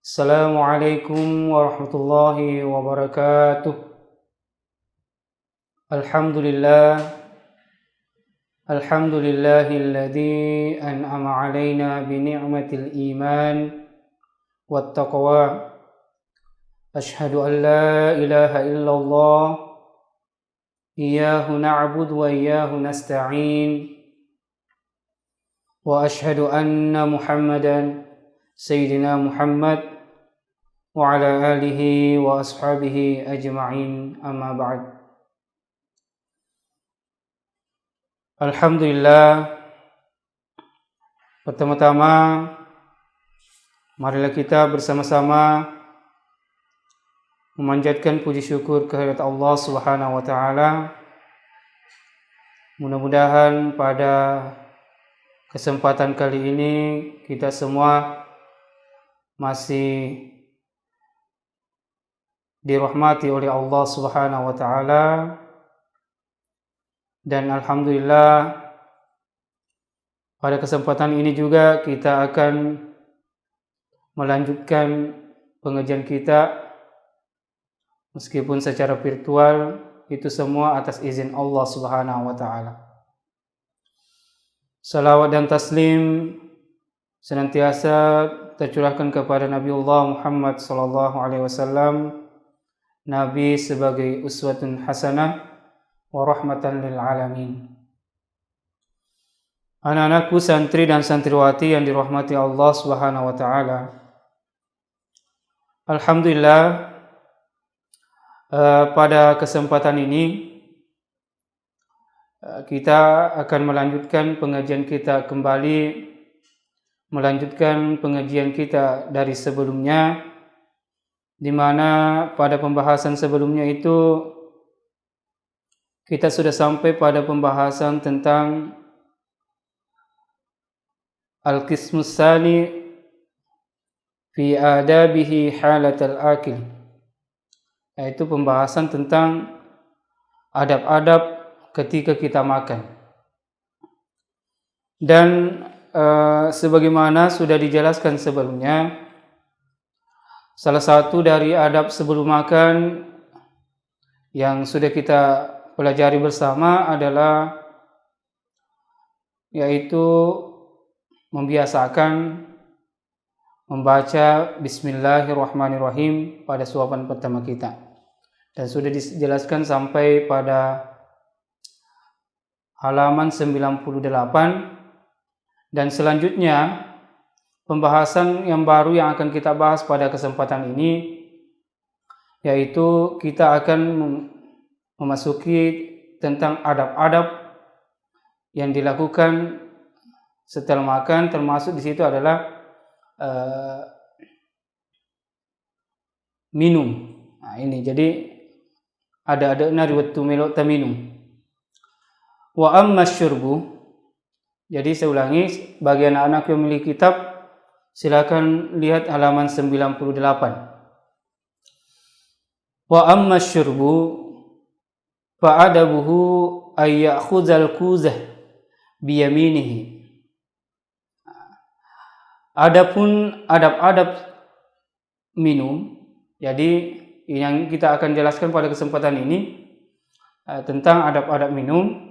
Assalamualaikum warahmatullahi wabarakatuh. Alhamdulillah, alhamdulillahilladzi an'ama alaina bi ni'matil iman wat taqwa. Asyhadu an la ilaha illallah, iyyahu na'budu wa iyyahu nasta'in. Wa asyhadu anna Muhammadan sayyidina Muhammad wa ala alihi wa ashabihi ajma'in, amma ba'd. Alhamdulillah, pertama-tama marilah kita bersama-sama memanjatkan puji syukur kehadirat Allah Subhanahu wa taala. Mudah-mudahan pada kesempatan kali ini kita semua masih dirahmati oleh Allah Subhanahu wa taala, dan alhamdulillah pada kesempatan ini juga kita akan melanjutkan pengajian kita meskipun secara virtual, itu semua atas izin Allah Subhanahu wa taala. Salawat dan taslim senantiasa tercurahkan kepada Nabiullah Muhammad sallallahu alaihi wasallam, Nabi sebagai uswatun hasanah wa rahmatan lil alamin. Anak-anakku santri dan santriwati yang dirahmati Allah Subhanahu wa taala. Alhamdulillah, pada kesempatan ini kita akan melanjutkan pengajian kita kembali, melanjutkan pengajian kita dari sebelumnya, di mana pada pembahasan sebelumnya itu kita sudah sampai pada pembahasan tentang al-qismus tsani fi adabihi halatal akil, yaitu pembahasan tentang adab-adab ketika kita makan. Dan sebagaimana sudah dijelaskan sebelumnya, salah satu dari adab sebelum makan yang sudah kita pelajari bersama adalah yaitu membiasakan membaca Bismillahirrahmanirrahim pada suapan pertama kita. Dan sudah dijelaskan sampai pada halaman 98. Dan selanjutnya pembahasan yang baru yang akan kita bahas pada kesempatan ini, yaitu kita akan memasuki tentang adab-adab yang dilakukan setelah makan, termasuk di situ adalah minum. Nah, ini jadi ada riwayat melo taminum. Wa amma syurbu, jadi saya ulangi, bagi anak-anak yang memiliki kitab silakan lihat halaman 98. Wa amma syurbu fa adabuhu ay ya'khuzal kuzah bi yaminihi. Adapun adab-adab minum, jadi yang kita akan jelaskan pada kesempatan ini tentang adab-adab minum,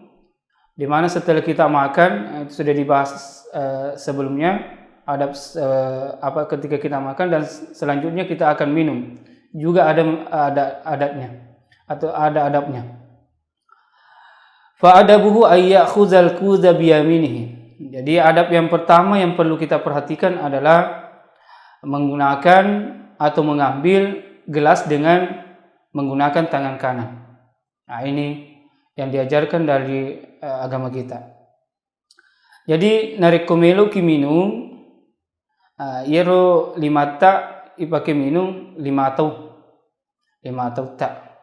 di mana setelah kita makan itu sudah dibahas sebelumnya adab ketika kita makan, dan selanjutnya kita akan minum juga ada adatnya atau ada adabnya. Fa adabuhu ay ya'khuzal kuza bi yaminihi. Jadi adab yang pertama yang perlu kita perhatikan adalah menggunakan atau mengambil gelas dengan menggunakan tangan kanan. Nah, ini yang diajarkan dari agama kita. Jadi narekomelo ki minum yero limata ipake minum lima atau tak.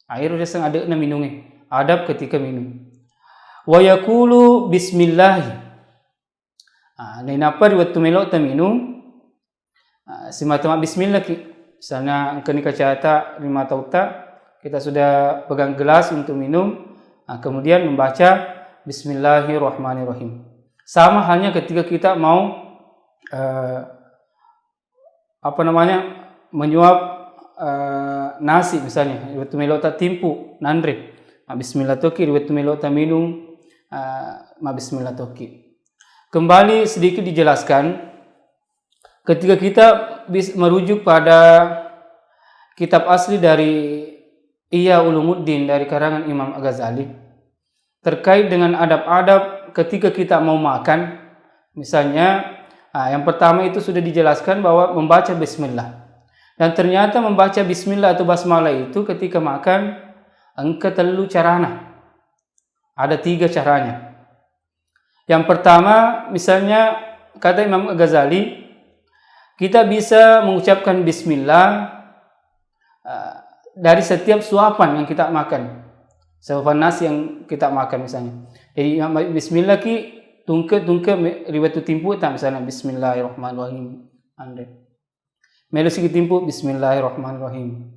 Air udah sang ada na minumnya. Adab ketika minum. Wa yaqulu bismillah. Napa waktu melo ta minum simatama bismillah ki. Sana angkani kacata lima atau tak, kita sudah pegang gelas untuk minum. Kemudian membaca Bismillahirrahmanirrahim. Sama halnya ketika kita mau menyuap nasi misalnya, riwayat melo ta timpu nandre, bismillah toki riwayat melo ta minum, bismillah toki. Kembali sedikit dijelaskan, ketika kita merujuk pada kitab asli dari Ihya Ulumuddin dari karangan Imam Al-Ghazali terkait dengan adab-adab ketika kita mau makan, misalnya yang pertama itu sudah dijelaskan bahwa membaca bismillah. Dan ternyata membaca bismillah atau basmalah itu ketika makan engke telu carana. Ada 3 caranya. Yang pertama, misalnya kata Imam Al-Ghazali, kita bisa mengucapkan bismillah dari setiap suapan yang kita makan. Suapan nasi yang kita makan misalnya. Jadi bismillah ki tungke riwayat timpu tak misalnya bismillahirrahmanirrahim. Melu sikit timpu bismillahirrahmanirrahim.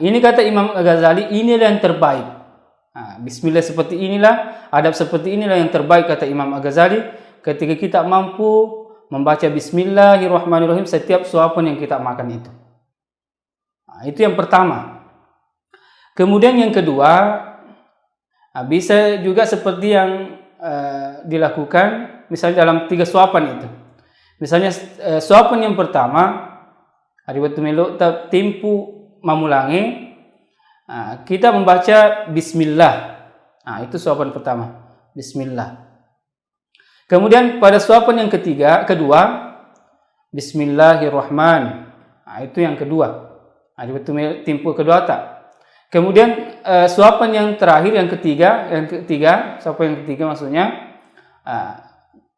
Ini kata Imam Al-Ghazali, inilah yang terbaik. Bismillah seperti inilah, adab seperti inilah yang terbaik kata Imam Al-Ghazali ketika kita mampu membaca bismillahirrahmanirrahim setiap suapan yang kita makan itu. Itu yang pertama. Kemudian yang kedua, bisa juga seperti yang dilakukan misalnya dalam 3 suapan itu. Misalnya suapan yang pertama, riwayat melo ta timpu mamulangi, kita membaca bismillah. Itu suapan pertama, bismillah. Kemudian pada suapan yang kedua, bismillahirrahman. Itu yang kedua. Riwayat timpu kedua tak. Kemudian suapan yang terakhir yang ketiga, suapan yang ketiga maksudnya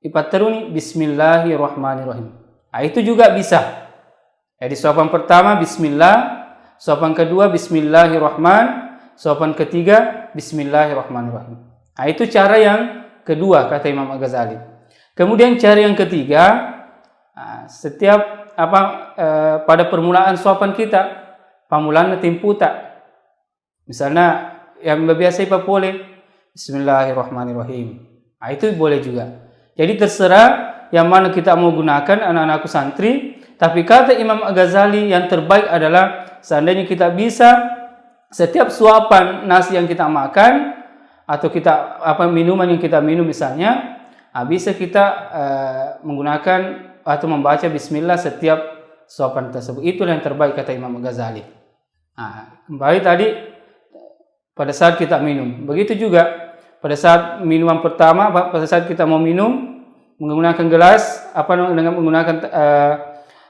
ipateruni bismillahirrahmanirrahim. Itu juga bisa. Jadi suapan pertama bismillah, suapan kedua bismillahirrahman, suapan ketiga bismillahirrahmanirrahim. Itu cara yang kedua kata Imam Al-Ghazali. Kemudian cara yang ketiga, setiap pada permulaan suapan kita, pamulaan timpu tak. Misalnya yang biasa boleh bismillahirrahmanirrahim. Itu boleh juga. Jadi terserah yang mana kita mau gunakan anak-anakku santri. Tapi kata Imam Al-Ghazali yang terbaik adalah seandainya kita bisa setiap suapan nasi yang kita makan atau kita minuman yang kita minum misalnya, bisa kita menggunakan atau membaca bismillah setiap suapan tersebut. Itulah yang terbaik kata Imam Al-Ghazali. Kembali tadi pada saat kita minum. Begitu juga pada saat minuman pertama, pada saat kita mau minum menggunakan gelas dengan menggunakan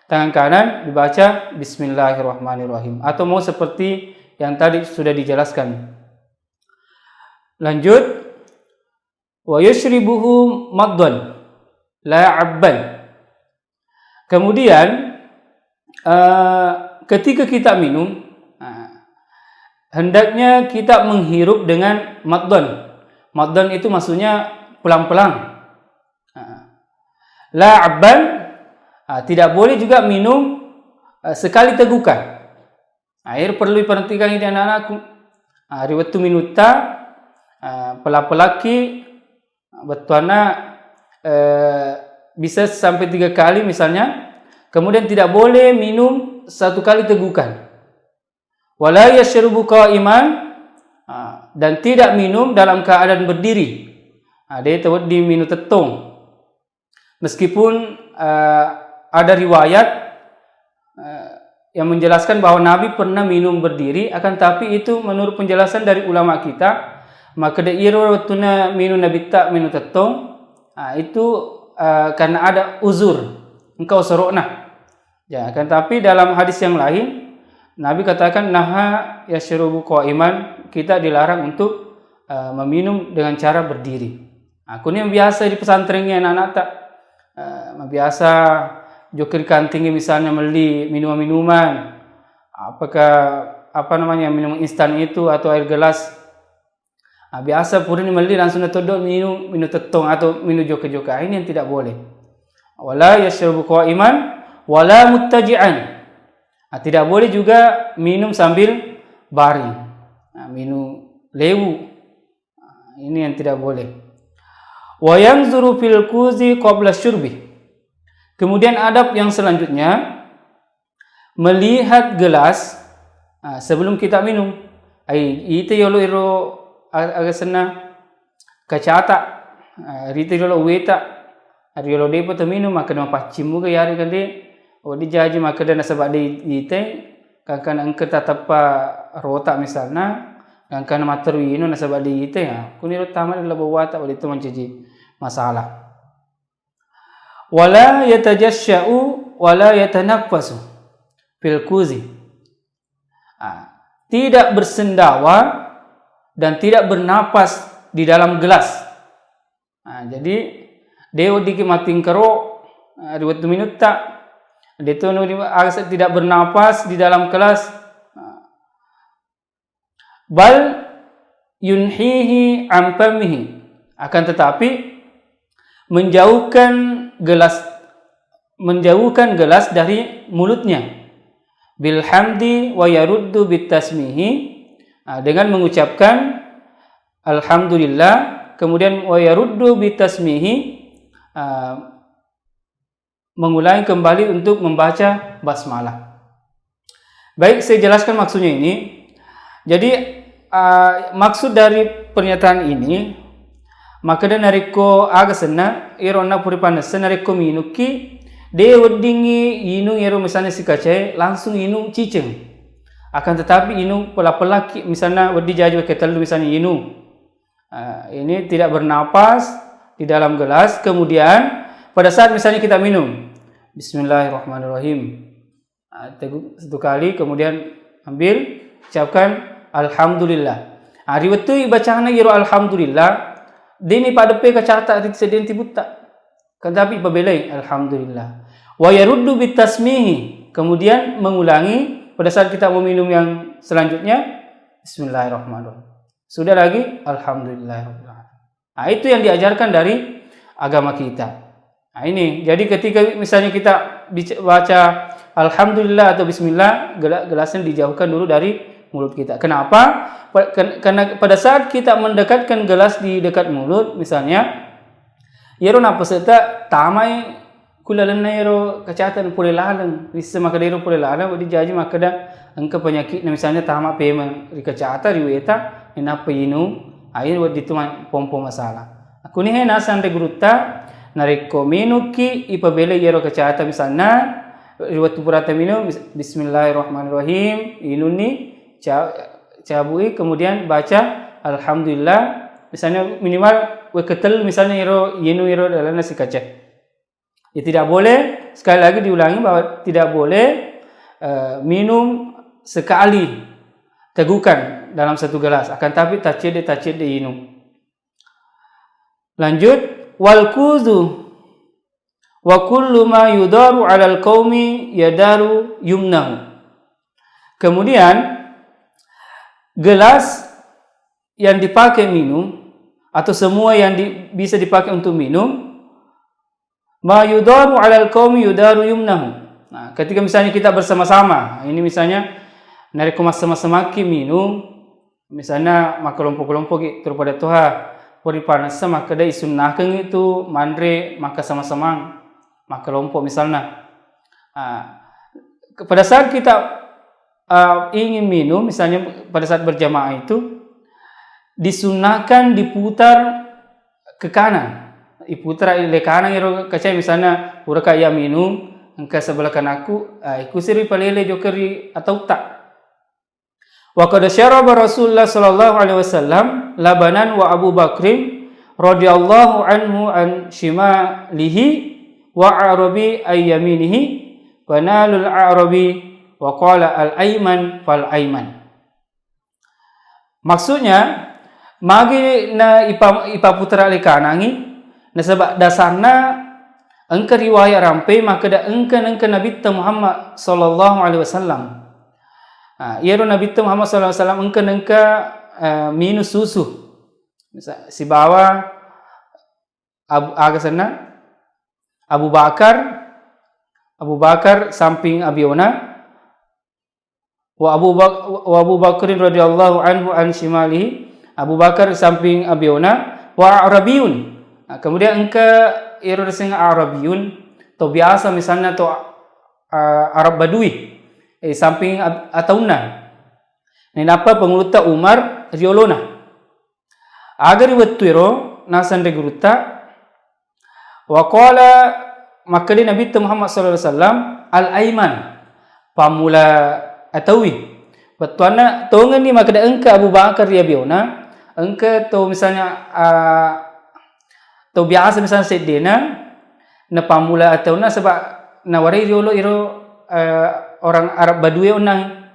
tangan kanan dibaca bismillahirrahmanirrahim atau mau seperti yang tadi sudah dijelaskan. Lanjut, wa yashribuhu maddan la 'abban. Kemudian ketika kita minum hendaknya kita menghirup dengan maddan. Maddan itu maksudnya pelan-pelan. La 'abban, tidak boleh juga minum sekali tegukan. Air perlu diperhatikan ini anak-anakku. Riwayat minuta pelaki betuana bisa sampai 3 kali misalnya. Kemudian tidak boleh minum 1 kali tegukan. Wala yashrubu qa'iman, dan tidak minum dalam keadaan berdiri. Dia tawad di minum tetong. Meskipun ada riwayat yang menjelaskan bahwa Nabi pernah minum berdiri, akan tapi itu menurut penjelasan dari ulama kita, maka dairo watuna minum Nabi tak minum tetong, itu karena ada uzur, engkau sorokna. Ya, akan tapi dalam hadis yang lain Nabi katakan naha yashrubu qa'iman, kita dilarang untuk meminum dengan cara berdiri. Aku ini yang biasa di pesantrennya anak-anak tak biasa joker kantingnya misalnya beli minuman-minuman, apakah minuman instan itu atau air gelas, biasa purin beli langsung todok minum tetong atau minum joker-joker. Ini yang tidak boleh. Wala yashrubu qa'iman wala muttaji'an, tidak boleh juga minum sambil baring, minum lewu, ini yang tidak boleh. Wa yanzuru fil kuzi qabla syurbi. Kemudian adab yang selanjutnya, melihat gelas sebelum kita minum. Itu yolo iro agasana kacata. Rito yolo weta. Yolo depo to minum maka na pacimu ke yari kande. Di jaji maka na sabak di ite kan angker tatapa rota misalnya. Kan materu ino na sabak di ite kuniro tamat la bawata wali itu menjadi masalah. Wala yatajashsha'u wala yatanaffasu fil kuzi. Tidak bersendawa dan tidak bernapas di dalam gelas. Jadi deo diki mating karo riwat minut tak deto tidak bernapas di dalam gelas. Bal yunhihi an famihi, akan tetapi menjauhkan gelas dari mulutnya. Bil hamdi wa yaruddu bit tasmihi, dengan mengucapkan alhamdulillah, kemudian wa yaruddu bit tasmihi, mengulangi kembali untuk membaca basmalah. Baik, saya jelaskan maksudnya ini. Jadi maksud dari pernyataan ini, maka dan nariko agasana irona puripana senariko minuki de weddingi inu iro misalnya si kacai langsung inu cicing. Akan tetapi inu pelaki misalnya weddi jaju ketelu misalnya inu ini tidak bernapas di dalam gelas, kemudian pada saat misalnya kita minum bismillahirrahmanirrahim satu kali, kemudian ambil ucapkan alhamdulillah. Riwayat tu bacaan iro alhamdulillah dini pada pe kacata sedin tibuta. Tetapi pabelai alhamdulillah. Wa yaruddu bitasmihi, kemudian mengulangi pada saat kita mau minum yang selanjutnya bismillahirrahmanirrahim. Sudah lagi alhamdulillahirabbil alamin. Itu yang diajarkan dari agama kita. Ini jadi ketika misalnya kita baca alhamdulillah atau bismillah, gelasnya dijauhkan dulu dari mulut kita. Kenapa? Karena pada saat kita mendekatkan gelas di dekat mulut, misalnya, yero na peserta tamai kulalana yero kacatan pule lalang, bisa maka dero pule lalang, di jaji maka dah angka penyakit, misalnya tama pema di kacata riweta, ina pinu, air waktu itu pompo masalah. Aku ni hena sante guruta, nareko minuki ipabele yero kacata misalnya, riwatu purata minum, bismillahirrahmanirrahim, inuni cabui, kemudian baca alhamdulillah, misalnya minimal ketel misalnya yenu dalam nasi kacang. Ya, tidak boleh, sekali lagi diulangi bahwa tidak boleh minum sekali tegukan dalam satu gelas, akan tapi tacede minum. Lanjut, wal kuzu wa kullu ma yudaru 'alal qaumi yadaru yumnahu. Kemudian gelas yang dipakai minum atau semua yang bisa dipakai untuk minum, ma yudaru 'alal qaumi yudaru yumnahu. Nah, ketika misalnya kita bersama-sama, ini misalnya nariko sama-sama minum, misalnya maka kelompok-kelompok terpada toha pori panas maka da isunnahkeun itu mandre maka sama-sama maka kelompok misalnya. Pada saat kita ingin minum, misalnya pada saat berjamaah itu disunahkan diputar ke kanan, diputar ke kanan iro kacai misalnya ura kaya minum engka sebelah kananku iku siri palele jokeri atau tak. Wa qad syaraba Rasulullah sallallahu alaihi wasallam labanan wa Abu Bakrin radhiyallahu anhu an shimalihi wa arabi ayyaminihi wa nalul arabi wa qala al-ayman fal ayman. Maksudnya magi na ipa putra le kanangi na sebab dasarna engka riwayat rampe maka da engka Nabi Muhammad sallallahu alaihi wasallam. Yero Nabi Muhammad sallallahu alaihi wasallam engka minum susu. Misal si bawa agasana Abu Bakar samping Abiona wa Abu Bakrin radhiyallahu anhu an shimalihi, Abu Bakar samping Abiona wa Arabiyun. Kemudian engka iro sing Arabiyun to biasa misalnya to Arab Badui. samping atauna. Nenapa penguruta Umar riolona. Agar wettuiro nasan reguruta waqala makali Nabi Muhammad sallallahu alaihi wasallam al-aiman pamula atawi. Betuana tongan ni makada engka Abu Bakar ya biona engka to misalnya to biasa misalnya sedena na pamula atauna sebab nawari riolo iro orang Arab Badui onang.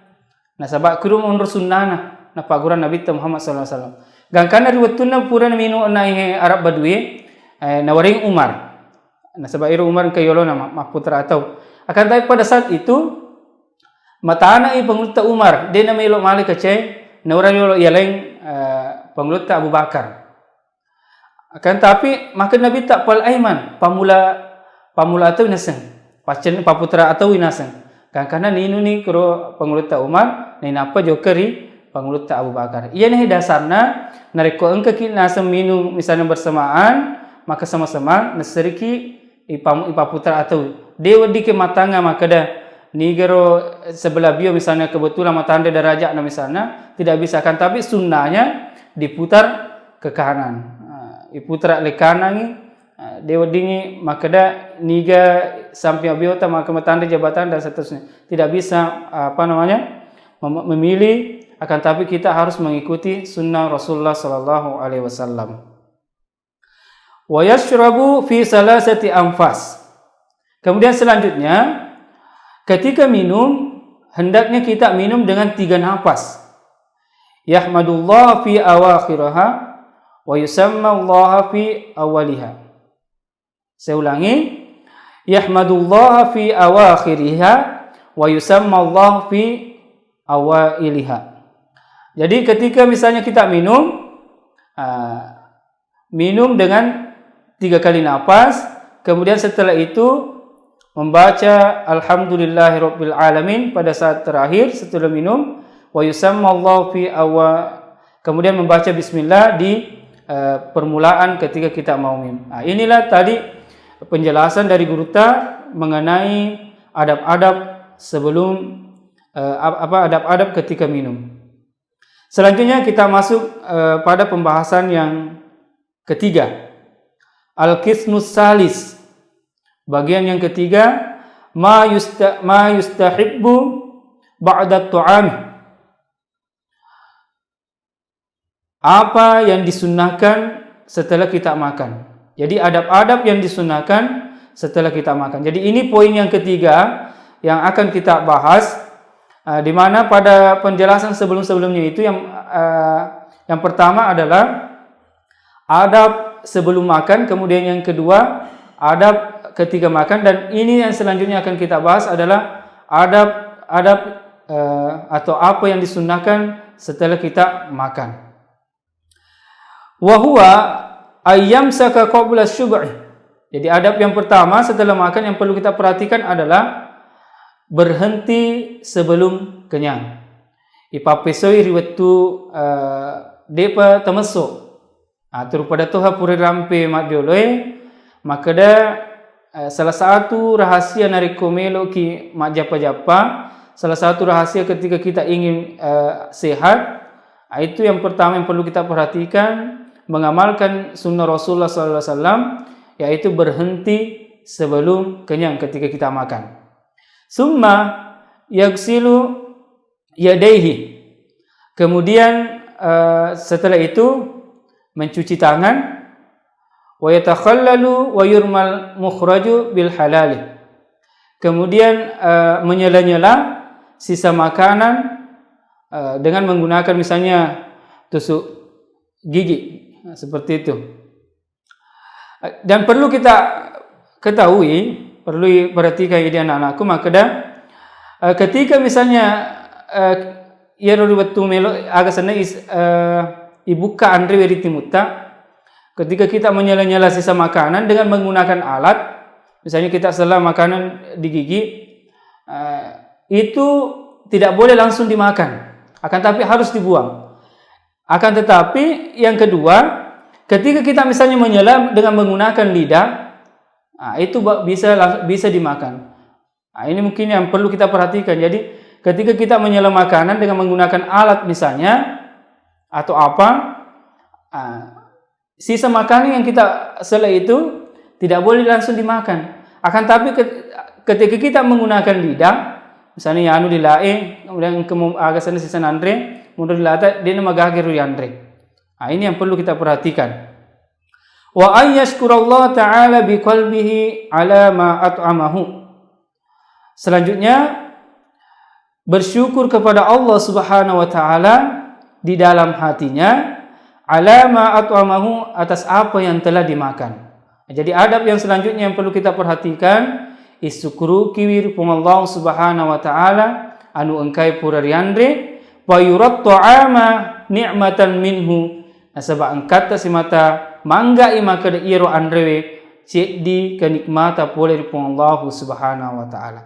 Nah sebab kudu mundur sunnah na paguran Nabi Muhammad sallallahu alaihi wasallam. Gangkana riwatuna pura minu onai Arab Badui nawaring Umar. Nah sebab iro Umar ke yolo nama putra atau akan tapi pada saat itu matana penguruta Umar dia nama ilo malik kece nawara yolo yaleng penguruta Abu Bakar. Akan tapi maka Nabi tak pal aiman pamula atau naseng pacen paputra atau inaseng kan karena ninu ni kro penguruta Umar ni napa jokeri penguruta Abu Bakar. Ia nih dasarna nareko engke nasem minum misalnya bersamaan maka sama-sama naseriki ipaputra atau dewa di kematanga maka dah nigero sebelah bio misalnya kebetulan matanda derajat misalnya tidak bisa kan tapi sunnahnya diputar ke kanan. Iputra le kanan dewa dingi maka dah niga sampai biota maka matanda jabatan dan seterusnya tidak bisa memilih akan tapi kita harus mengikuti sunnah Rasulullah sallallahu alaihi wasallam. Wa yashrabu fi salasati anfas. Kemudian selanjutnya ketika minum hendaknya kita minum dengan 3 nafas. Yahmadullah fi awakhiriha wa yusamma Allah fi awaliha. Saya ulangi. Yahmadullah fi awakhiriha wa yusamma Allah fi awailiha. Jadi ketika misalnya kita minum dengan 3 kali nafas, kemudian setelah itu membaca alhamdulillahirabbil alamin pada saat terakhir setelah minum wa yusamma Allah fi kemudian membaca bismillah di permulaan ketika kita mau minum. Inilah tadi penjelasan dari guru ta mengenai adab-adab sebelum adab-adab ketika minum. Selanjutnya kita masuk pada pembahasan yang ketiga. Al-qismus salis. Bagian yang ketiga, ma yustahibbu ba'da tu'am. Apa yang disunnahkan setelah kita makan. Jadi adab-adab yang disunnahkan setelah kita makan. Jadi ini poin yang ketiga yang akan kita bahas. Di mana pada penjelasan sebelum-sebelumnya itu yang pertama adalah adab sebelum makan, kemudian yang kedua adab ketika makan, dan ini yang selanjutnya akan kita bahas adalah adab atau apa yang disunnahkan setelah kita makan. Wa huwa ayyamsaka qabla syub'i. Jadi adab yang pertama setelah makan yang perlu kita perhatikan adalah berhenti sebelum kenyang. Ipapesoi riwatu depa tamasuk. Atur pada toha puri rampe mak dioloi, maka dah salah satu rahasia nari komelo ki mak japa-japa, salah satu rahasia ketika kita ingin sehat, itu yang pertama yang perlu kita perhatikan, mengamalkan sunnah Rasulullah sallallahu alaihi wasallam, yaitu berhenti sebelum kenyang ketika kita makan. Summa yaghsilu yadayhi. Kemudian setelah itu mencuci tangan, wa yatakhallalu wa yurmal mukhraju bil halal. Kemudian menyela-nyela sisa makanan dengan menggunakan misalnya tusuk gigi seperti itu. Dan perlu kita ketahui, perlu perhatikan ini anak-anakku, maka dah ketika misalnya ia riwatu melo agak sana ibuka andre weriti mutta, ketika kita menyela-nyela sisa makanan dengan menggunakan alat, misalnya kita sela makanan di gigi, itu tidak boleh langsung dimakan, akan tapi harus dibuang. Akan tetapi yang kedua, ketika kita misalnya menyela dengan menggunakan lidah, itu bisa dimakan. Ini mungkin yang perlu kita perhatikan. Jadi ketika kita menyela makanan dengan menggunakan alat misalnya atau apa, sisa makanan yang kita sela itu tidak boleh langsung dimakan. Akan tapi ketika kita menggunakan lidah, misalnya ya dilae, kemudian agak sana sisa andre, mundur dilata dia magagir andre. Ini yang perlu kita perhatikan. Wa ayyashkurallah ta'ala biqalbihi ala ma at'amahu. Selanjutnya bersyukur kepada Allah Subhanahu wa taala di dalam hatinya ala ma at'amahu, atas apa yang telah dimakan. Jadi adab yang selanjutnya yang perlu kita perhatikan isukuru kiwir Allah Subhanahu wa taala anu engkai purari andre wa yurat ta'ama ni'matan minhu, nasaba angkata simata mangga ima kada iro andrewe cedi kenikmata pole ri Allah Subhanahu wa taala.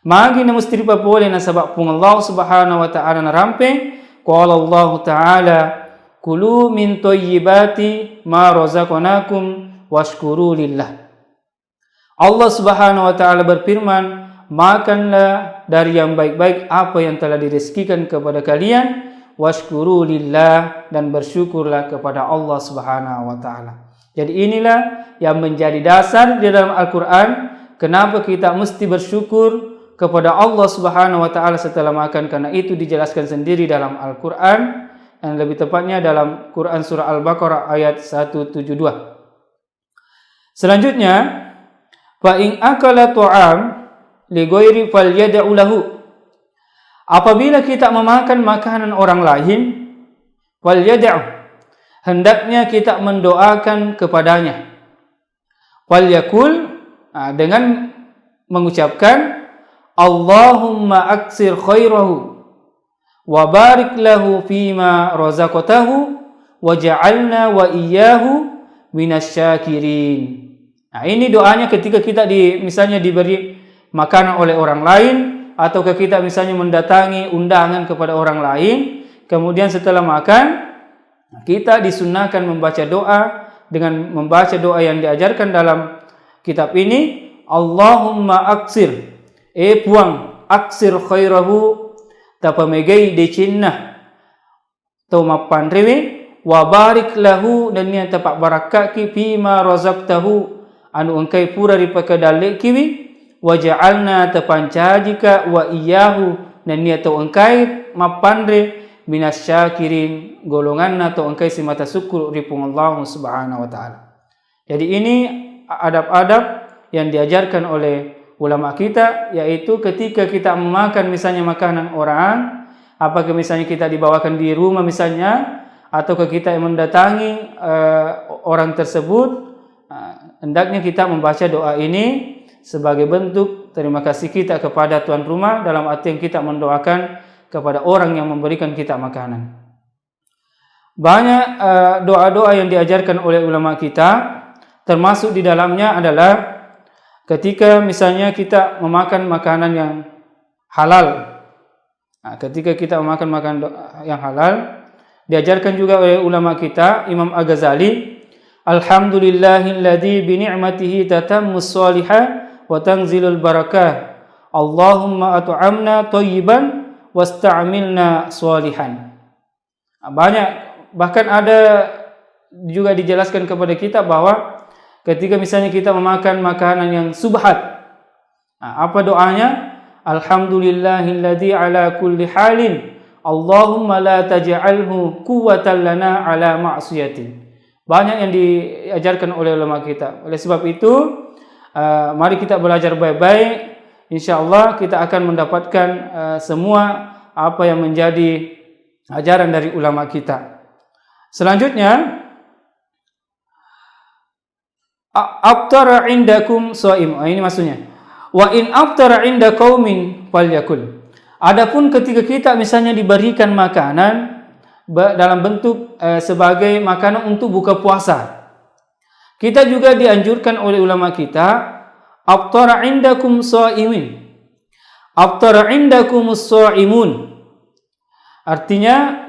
Magi na mesti pa pole nasaba Allah Subhanahu wa taala na rampe qala Allah taala kulu min thayyibati ma razaqnakum washkuru lillah. Allah Subhanahu wa taala berfirman, makanlah dari yang baik-baik apa yang telah direzekikan kepada kalian, washkuru lillah, dan bersyukurlah kepada Allah Subhanahu wa taala. Jadi inilah yang menjadi dasar di dalam Al-Qur'an kenapa kita mesti bersyukur kepada Allah Subhanahu wa taala setelah makan, karena itu dijelaskan sendiri dalam Al-Qur'an, yang lebih tepatnya dalam Quran surah Al-Baqarah ayat 172. Selanjutnya, fa in akala ta'am li ghairi falyad'u lahu. Apabila kita memakan makanan orang lain, falyad'u, hendaknya kita mendoakan kepadanya. Falyakul, dengan mengucapkan Allahumma aksir khairahu wa barik lahu fima razaqtahu waj'alna wa iyyahu minasyakirin. Ini doanya ketika kita misalnya diberi makanan oleh orang lain, atau kita misalnya mendatangi undangan kepada orang lain, kemudian setelah makan kita disunnahkan membaca doa dengan membaca doa yang diajarkan dalam kitab ini, Allahumma aksir, puang aksir khairahu, tapamegai de cinnah atau mapanrewe, wa barik lahu, dan niya tapak barakaki fima razaqtahu, anu engkai pura ripakadale kiwi, wa ja'alna tapancajika wa iyahu, dan niya tau engkai mapanre minasyakirin, golongan atau engkai si mata syukur ripung Allah Subhanahu wa taala. Jadi ini adab-adab yang diajarkan oleh ulama kita, yaitu ketika kita memakan misalnya makanan orang, apakah misalnya kita dibawakan di rumah misalnya, atau kita yang mendatangi orang tersebut, hendaknya kita membaca doa ini sebagai bentuk terima kasih kita kepada tuan rumah, dalam arti yang kita mendoakan kepada orang yang memberikan kita makanan. Banyak doa-doa yang diajarkan oleh ulama kita, termasuk di dalamnya adalah ketika misalnya kita memakan makanan yang halal. Ketika kita memakan makanan yang halal, diajarkan juga oleh ulama kita, Imam Al-Ghazali, alhamdulillahilladzi bi ni'matihi tatammus shalihah wa tanzilul barakah. Allahumma at'amna thayyiban wasta'milna shalihan. Banyak, bahkan ada juga dijelaskan kepada kita bahwa ketika misalnya kita memakan makanan yang subhat, apa doanya? Alhamdulillahilladzi ala kulli halin, Allahumma la taj'alhu quwwatan lana ala ma'siyati. Banyak yang diajarkan oleh ulama kita. Oleh sebab itu, mari kita belajar baik-baik. InsyaAllah kita akan mendapatkan semua apa yang menjadi ajaran dari ulama kita. Selanjutnya, aftara indakum shaim. Ini maksudnya. Wa in aftara inda qaumin falyakul. Adapun ketika kita misalnya diberikan makanan dalam bentuk sebagai makanan untuk buka puasa, kita juga dianjurkan oleh ulama kita, aftara indakum shaimin. Aftara indakumus shaimun. Artinya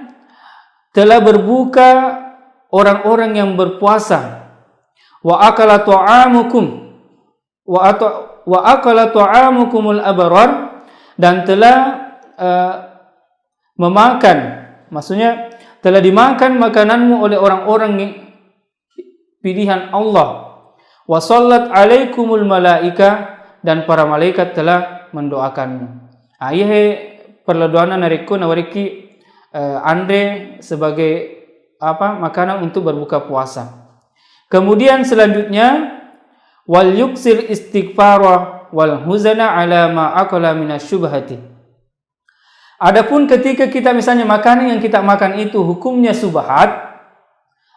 telah berbuka orang-orang yang berpuasa. Wa akala ta'amukum wa akala ta'amukumul abrar, dan telah memakan, maksudnya telah dimakan makananmu oleh orang-orang pilihan Allah. Wa sallat alaikumul malaika, dan para malaikat telah mendoakanmu. Ia perladuana nariku nawariki andre sebagai makanan untuk berbuka puasa. Kemudian selanjutnya wal yuksir istighfara wal huzana ala ma akala minasyubhati. Adapun ketika kita misalnya makanan yang kita makan itu hukumnya subhat,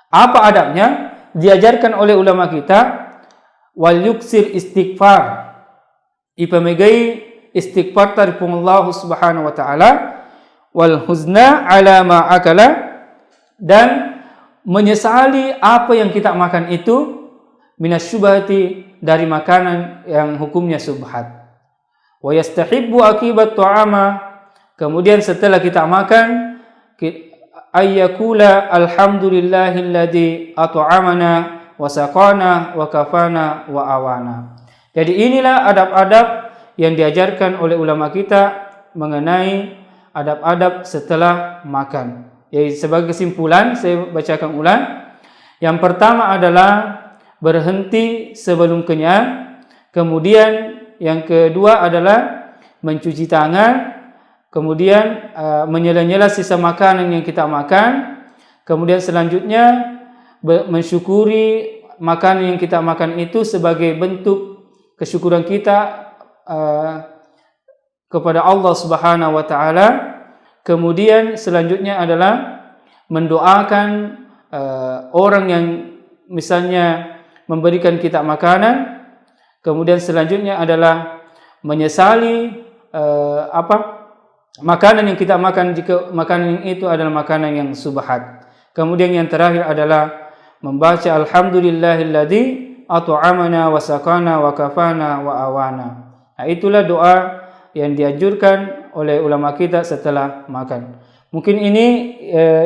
apa adabnya? Diajarkan oleh ulama kita wal yuksir istighfar. Ipamegai istighfar taripun Allah Subhanahu wa taala, wal huzna ala ma akala, dan menyesali apa yang kita makan itu minasyubhati, dari makanan yang hukumnya subhat. Wa yastahibbu akibat ta'ama, kemudian setelah kita makan ayyakula alhamdulillahilladzi at'amana wa saqana wa kafana wa awana. Jadi inilah adab-adab yang diajarkan oleh ulama kita mengenai adab-adab setelah makan. Jadi sebagai kesimpulan saya bacakan ulang. Yang pertama adalah berhenti sebelum kenyang. Kemudian yang kedua adalah mencuci tangan. Kemudian menyela-nyela sisa makanan yang kita makan. Kemudian selanjutnya mensyukuri makanan yang kita makan itu sebagai bentuk kesyukuran kita kepada Allah Subhanahu wa taala. Kemudian selanjutnya adalah mendoakan orang yang misalnya memberikan kita makanan. Kemudian selanjutnya adalah menyesali makanan yang kita makan jika makanan itu adalah makanan yang subhat. Kemudian yang terakhir adalah membaca alhamdulillahilladzi at'amana wa saqana wa kafana wa awana. Nah, itulah doa yang dianjurkan oleh ulama kita setelah makan. Mungkin ini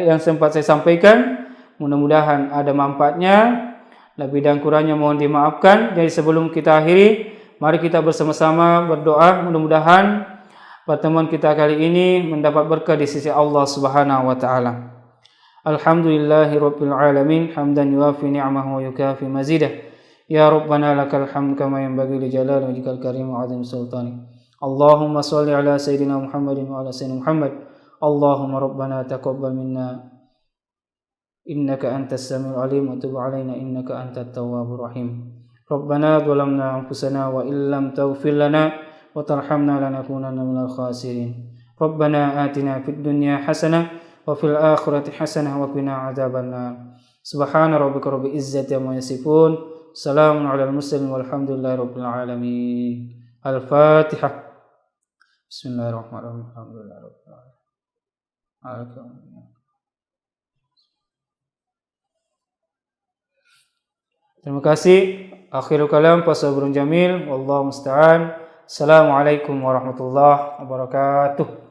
yang sempat saya sampaikan. Mudah-mudahan ada manfaatnya. Lebih dan kurangnya mohon dimaafkan. Jadi sebelum kita akhiri, mari kita bersama-sama berdoa. Mudah-mudahan pertemuan kita kali ini mendapat berkah di sisi Allah Subhanahu wa taala. Alhamdulillahirabbil alamin, hamdan yuwafi ni'amahu wa yukafi mazidah. Ya Rabbana lakal hamd kama yanbaghi li jalali wajhikal karim wa 'azimi sultanik. Allahumma salli ala sayyidina Muhammadin wa ala sayyidina Muhammad. Allahumma rabbana taqabbal minna innaka antas samiul alim wa tub alaina innaka antat tawwabur rahim. Rabbana zalamna anfusana wa illam taghfir lana wa tarhamna lanakunanna minal khasirin. Rabbana atina fid dunya hasanah wa fil akhirati hasanah wa qina adzabannar. Subhana rabbika rabbil izzati amma yasifun. Salamun alal mursalin walhamdulillahi rabbil alamin. Al-Fatihah. Bismillahirrahmanirrahim. Alhamdulillahirabbil alamin. Terima kasih. Akhirul kalam fasabrun jamil wallahu musta'an. Assalamualaikum warahmatullahi wabarakatuh.